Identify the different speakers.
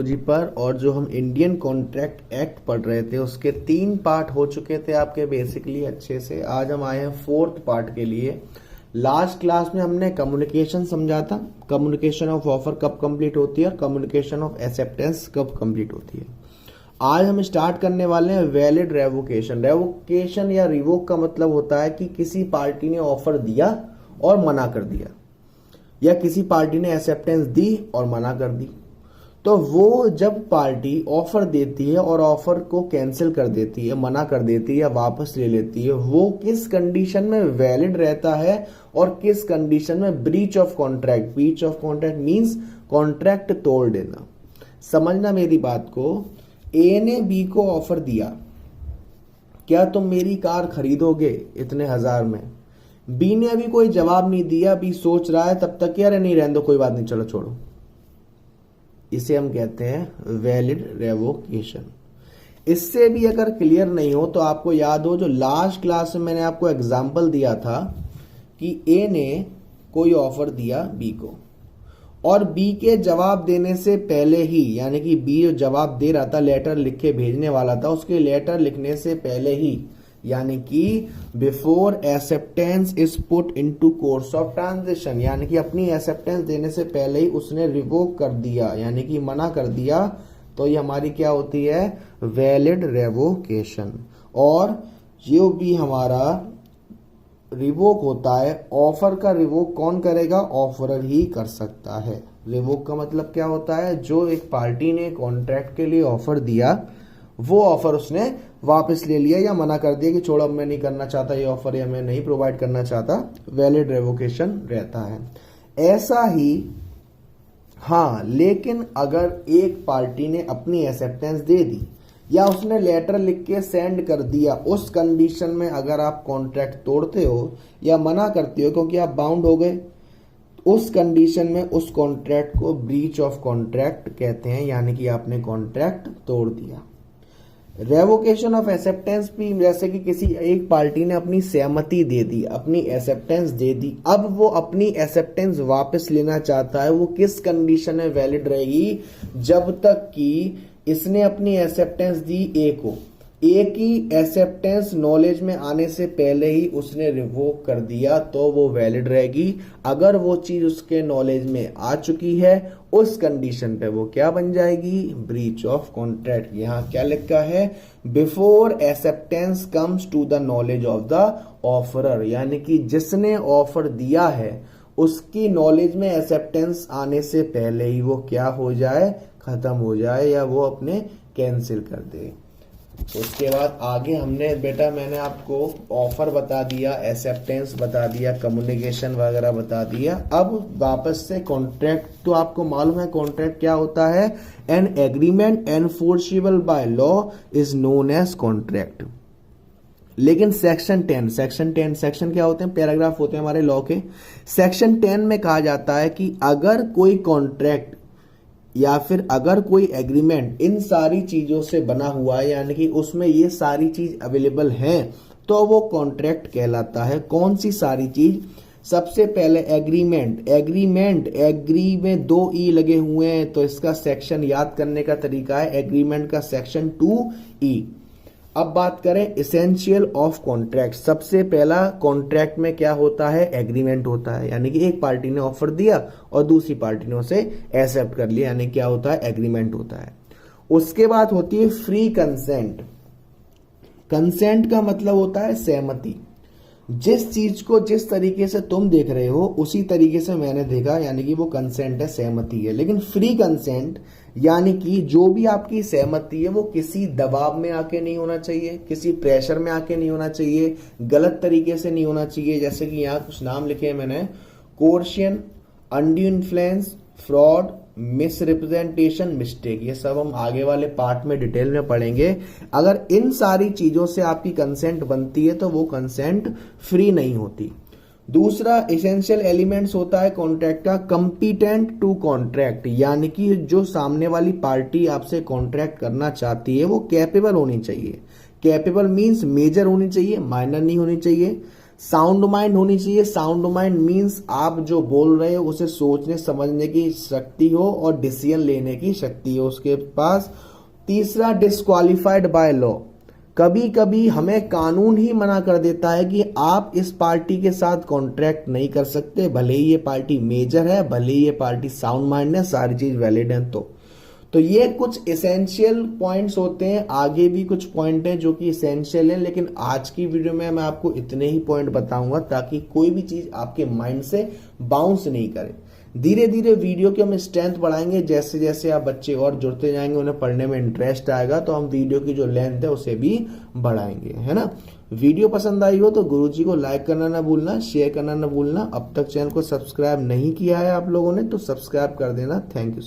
Speaker 1: गुरुजी पर, और जो हम इंडियन कॉन्ट्रैक्ट एक्ट पढ़ रहे थे उसके 3 पार्ट हो चुके थे आपके बेसिकली अच्छे से। आज हम आए हैं 4th पार्ट के लिए। लास्ट क्लास में हमने कम्युनिकेशन समझा था, कम्युनिकेशन ऑफ ऑफर कब कंप्लीट होती है और कम्युनिकेशन ऑफ एक्सेप्टेंस कब कंप्लीट होती है। आज हम स्टार्ट करने वाले हैं वैलिड रेवोकेशन। रेवोकेशन या रिवोक का मतलब होता है कि किसी पार्टी ने ऑफर दिया और मना कर दिया, या किसी पार्टी ने एक्सेप्टेंस दी और मना कर दी। तो वो जब पार्टी ऑफर देती है और ऑफर को कैंसिल कर देती है, मना कर देती है या वापस ले लेती है, वो किस कंडीशन में वैलिड रहता है और किस कंडीशन में breach of contract. Breach of contract means contract तोड़ देना। समझना मेरी बात को। ए ने बी को ऑफर दिया, क्या तुम मेरी कार खरीदोगे इतने हजार में। बी ने अभी कोई जवाब नहीं दिया, बी सोच रहा है, तब तक यार नहीं रहने दो, कोई बात नहीं, चलो छोड़ो। इसे हम कहते हैं वैलिड रेवोकेशन। इससे भी अगर क्लियर नहीं हो तो आपको याद हो जो लास्ट क्लास में मैंने आपको एग्जांपल दिया था कि ए ने कोई ऑफर दिया बी को, और बी के जवाब देने से पहले ही, यानी कि बी जो जवाब दे रहा था, लेटर लिख के भेजने वाला था, उसके लेटर लिखने से पहले ही, यानी कि before acceptance is put into course of transaction, यानी कि अपनी एक्सेप्टेंस देने से पहले ही उसने रिवोक कर दिया, यानी कि मना कर दिया, तो ये हमारी क्या होती है, वैलिड रेवोकेशन। और जो भी हमारा रिवोक होता है, ऑफर का रिवोक कौन करेगा, ऑफरर ही कर सकता है। रिवोक का मतलब क्या होता है, जो एक पार्टी ने कॉन्ट्रैक्ट के लिए ऑफर दिया, वो ऑफर उसने वापस ले लिया या मना कर दिया कि छोड़ो, मैं नहीं करना चाहता ये ऑफर, या मैं नहीं प्रोवाइड करना चाहता, वैलिड रेवोकेशन रहता है। ऐसा ही हाँ, लेकिन अगर एक पार्टी ने अपनी एक्सेप्टेंस दे दी या उसने लेटर लिख के सेंड कर दिया, उस कंडीशन में अगर आप कॉन्ट्रैक्ट तोड़ते हो या मना करते हो क्योंकि आप बाउंड हो गए, उस कंडीशन में उस कॉन्ट्रैक्ट को ब्रीच ऑफ कॉन्ट्रैक्ट कहते हैं, यानी कि आपने कॉन्ट्रैक्ट तोड़ दिया। रेवोकेशन ऑफ एक्सेप्टेंस भी जैसे कि किसी एक पार्टी ने अपनी सहमति दे दी, अपनी एक्सेप्टेंस दे दी, अब वो अपनी एक्सेप्टेंस वापस लेना चाहता है, वो किस कंडीशन में वैलिड रहेगी, जब तक कि इसने अपनी एक्सेप्टेंस दी ए को, ए की एक्सेप्टेंस नॉलेज में आने से पहले ही उसने रिवोक कर दिया, तो वो वैलिड रहेगी। अगर वो चीज उसके नॉलेज में आ चुकी है, उस कंडीशन पे वो क्या बन जाएगी, ब्रीच ऑफ कॉन्ट्रैक्ट। यहां क्या लिखा है, before acceptance comes to the knowledge of the offerer, यानी कि जिसने ऑफर दिया है उसकी नॉलेज में एक्सेप्टेंस आने से पहले ही वो क्या हो जाए, खत्म हो जाए, या वो अपने कैंसिल कर दे। उसके बाद आगे हमने बेटा, मैंने आपको ऑफर बता दिया, एक्सेप्टेंस बता दिया, कम्युनिकेशन वगैरह बता दिया। अब वापस से कॉन्ट्रैक्ट, तो आपको मालूम है कॉन्ट्रैक्ट क्या होता है, an agreement enforceable by law is known as contract. लेकिन सेक्शन 10 क्या होते हैं, पैराग्राफ होते हैं हमारे लॉ के। सेक्शन 10 में कहा जाता है कि अगर कोई कॉन्ट्रैक्ट या फिर अगर कोई एग्रीमेंट इन सारी चीजों से बना हुआ है, यानी कि उसमें ये सारी चीज अवेलेबल हैं, तो वो कॉन्ट्रैक्ट कहलाता है। कौन सी सारी चीज, सबसे पहले एग्रीमेंट। एग्री में 2 ई लगे हुए हैं, तो इसका सेक्शन याद करने का तरीका है एग्रीमेंट का सेक्शन 2E। अब बात करें इसेंशियल ऑफ कॉन्ट्रैक्ट। सबसे पहला कॉन्ट्रैक्ट में क्या होता है, एग्रीमेंट होता है, यानी कि एक पार्टी ने ऑफर दिया और दूसरी पार्टी ने उसे एक्सेप्ट कर लिया, यानी क्या होता है, एग्रीमेंट होता है। उसके बाद होती है फ्री कंसेंट। कंसेंट का मतलब होता है सहमति। जिस चीज को जिस तरीके से तुम देख रहे हो उसी तरीके से मैंने देखा, यानी कि वो कंसेंट है, सहमति है। लेकिन फ्री कंसेंट यानी कि जो भी आपकी सहमति है वो किसी दबाव में आके नहीं होना चाहिए, किसी प्रेशर में आके नहीं होना चाहिए, गलत तरीके से नहीं होना चाहिए। जैसे कि यहाँ कुछ नाम लिखे हैं मैंने, coercion, undue influence, fraud, misrepresentation, mistake, ये सब हम आगे वाले पार्ट में डिटेल में पढ़ेंगे। अगर इन सारी चीजों से आपकी कंसेंट बनती है तो वो कंसेंट फ्री नहीं होती। दूसरा एसेंशियल एलिमेंट्स होता है कॉन्ट्रैक्ट का, कंपिटेंट टू कॉन्ट्रैक्ट, यानी कि जो सामने वाली पार्टी आपसे कॉन्ट्रैक्ट करना चाहती है वो कैपेबल होनी चाहिए। कैपेबल मींस मेजर होनी चाहिए, माइनर नहीं होनी चाहिए। साउंड माइंड होनी चाहिए। साउंड माइंड मीन्स आप जो बोल रहे हो उसे सोचने समझने की शक्ति हो और डिसीजन लेने की शक्ति हो उसके पास। तीसरा, डिस्क्वालिफाइड बाय लॉ। कभी कभी हमें कानून ही मना कर देता है कि आप इस पार्टी के साथ कॉन्ट्रैक्ट नहीं कर सकते, भले ही ये पार्टी मेजर है, भले ही ये पार्टी साउंड माइंड है, सारी चीज वैलिड है। तो ये कुछ एसेंशियल पॉइंट्स होते हैं। आगे भी कुछ पॉइंट हैं जो कि एसेंशियल हैं, लेकिन आज की वीडियो में मैं आपको इतने ही पॉइंट बताऊंगा ताकि कोई भी चीज आपके माइंड से बाउंस नहीं करे। धीरे धीरे वीडियो की हम स्ट्रेंथ बढ़ाएंगे, जैसे जैसे आप बच्चे और जुड़ते जाएंगे, उन्हें पढ़ने में इंटरेस्ट आएगा, तो हम वीडियो की जो लेंथ है उसे भी बढ़ाएंगे, है ना। वीडियो पसंद आई हो तो गुरुजी को लाइक करना ना भूलना, शेयर करना ना भूलना। अब तक चैनल को सब्सक्राइब नहीं किया है आप लोगों ने तो सब्सक्राइब कर देना। Thank you.